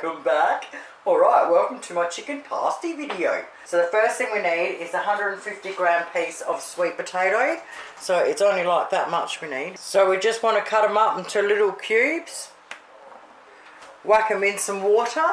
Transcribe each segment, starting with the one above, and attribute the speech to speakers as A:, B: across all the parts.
A: welcome back. Alright, welcome to my chicken pasty video. So the first thing we need is a 150 gram piece of sweet potato. So it's only like that much we need. So we just want to cut them up into little cubes. Whack them in some water.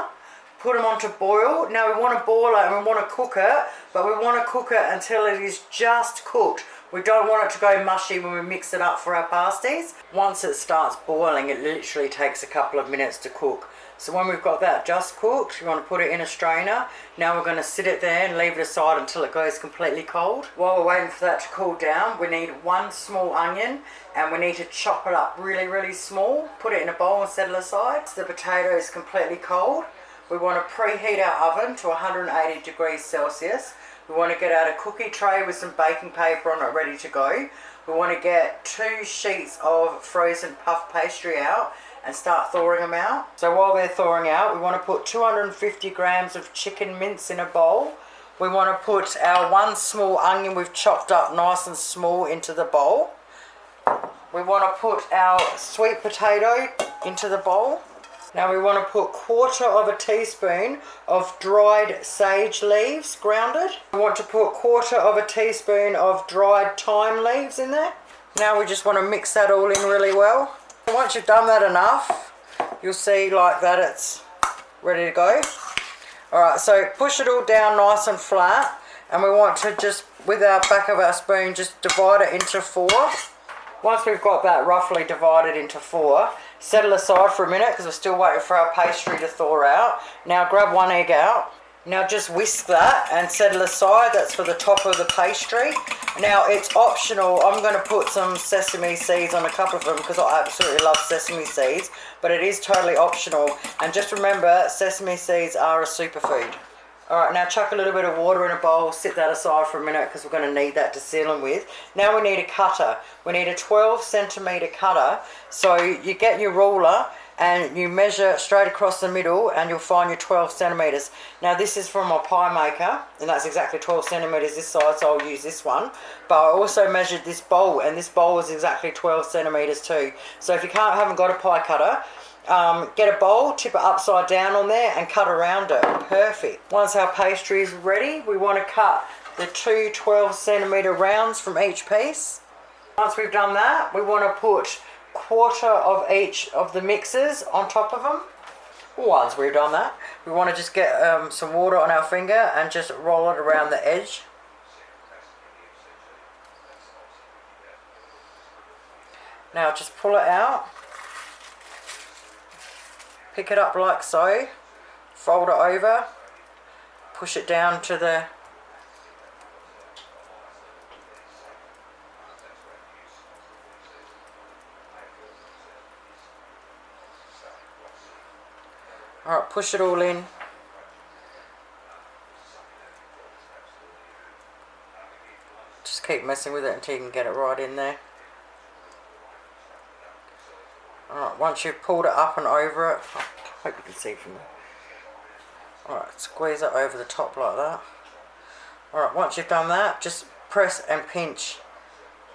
A: Put them on to boil. Now we want to boil it and we want to cook it, but we want to cook it until it is just cooked. We don't want it to go mushy when we mix it up for our pasties. Once it starts boiling, it literally takes a couple of minutes to cook. So when we've got that just cooked, you want to put it in a strainer. Now we're going to sit it there and leave it aside until it goes completely cold. While we're waiting for that to cool down, we need one small onion and we need to chop it up really small. Put it in a bowl and set it aside. So the potato is completely cold. We want to preheat our oven to 180 degrees Celsius. We want to get out a cookie tray with some baking paper on it ready to go. We want to get 2 sheets of frozen puff pastry out and start thawing them out. So while they're thawing out, we want to put 250 grams of chicken mince in a bowl. We want to put our 1 small onion we've chopped up nice and small into the bowl. We want to put our sweet potato into the bowl. Now we want to put 1/4 teaspoon of dried sage leaves grounded. We want to put 1/4 teaspoon of dried thyme leaves in there. Now we just want to mix that all in really well. Once you've done that enough, you'll see like that it's ready to go. Alright, so push it all down nice and flat, and we want to just, with our back of our spoon, just divide it into 4. Once we've got that roughly divided into 4, set it aside for a minute because we're still waiting for our pastry to thaw out. Now grab 1 egg out. Now just whisk that and set it aside. That's for the top of the pastry. Now it's optional. I'm going to put some sesame seeds on a couple of them because I absolutely love sesame seeds. But it is totally optional. And just remember, sesame seeds are a superfood. Alright, now chuck a little bit of water in a bowl, sit that aside for a minute because we're going to need that to seal them with. Now we need a cutter. We need a 12 centimetre cutter. So you get your ruler and you measure straight across the middle and you'll find your 12 centimetres. Now this is from my pie maker and that's exactly 12 centimetres this side, so I'll use this one. But I also measured this bowl and this bowl is exactly 12 centimetres too. So if you haven't got a pie cutter, get a bowl, tip it upside down on there and cut around it. Perfect. Once our pastry is ready, we want to cut the 2 12 centimetre rounds from each piece. Once we've done that, we want to put 1/4 of each of the mixes on top of them. Once we've done that, we want to just get some water on our finger and just roll it around the edge. Now just pull it out. Pick it up like so, fold it over, push it down to the alright, push it all in. Just keep messing with it until you can get it right in there. Alright, once you've pulled it up and over it, I hope you can see from there. Alright, squeeze it over the top like that. Alright, once you've done that, just press and pinch.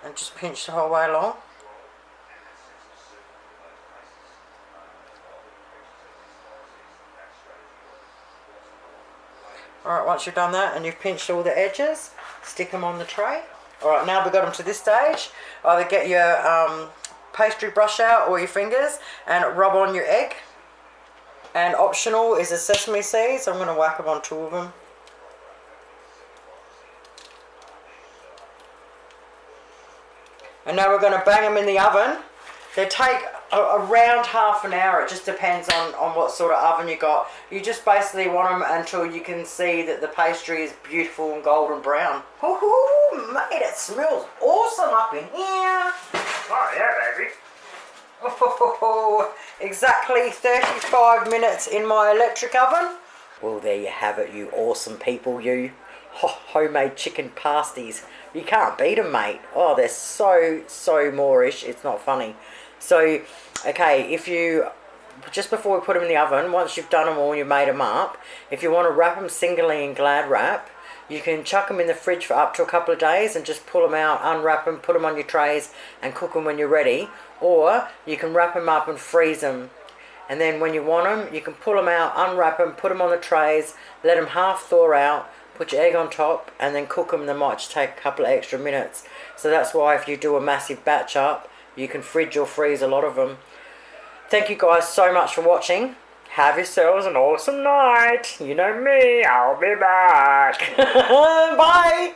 A: And just pinch the whole way along. Alright, once you've done that and you've pinched all the edges, stick them on the tray. Alright, now we've got them to this stage. Either get your pastry brush out or your fingers and rub on your egg. And optional is a sesame seed, so I'm going to whack them on 2 of them. And now we're going to bang them in the oven. They take around half an hour. It just depends on what sort of oven you got. You just basically want them until you can see that the pastry is beautiful and golden brown. Woohoo, mate, it smells awesome up in here. Oh yeah, baby. Oh, exactly 35 minutes in my electric oven. Well, there you have it, you awesome people, you. Homemade chicken pasties. You can't beat them, mate. Oh, they're so mourish, it's not funny. So, okay, if you, just before we put them in the oven, once you've done them all, you've made them up, if you want to wrap them singly in Glad wrap, you can chuck them in the fridge for up to a couple of days and just pull them out, unwrap them, put them on your trays and cook them when you're ready. Or you can wrap them up and freeze them. And then when you want them, you can pull them out, unwrap them, put them on the trays, let them half thaw out, put your egg on top, and then cook them. They might just take a couple of extra minutes. So that's why if you do a massive batch up, you can fridge or freeze a lot of them. Thank you guys so much for watching. Have yourselves an awesome night. You know me, I'll be back. Bye.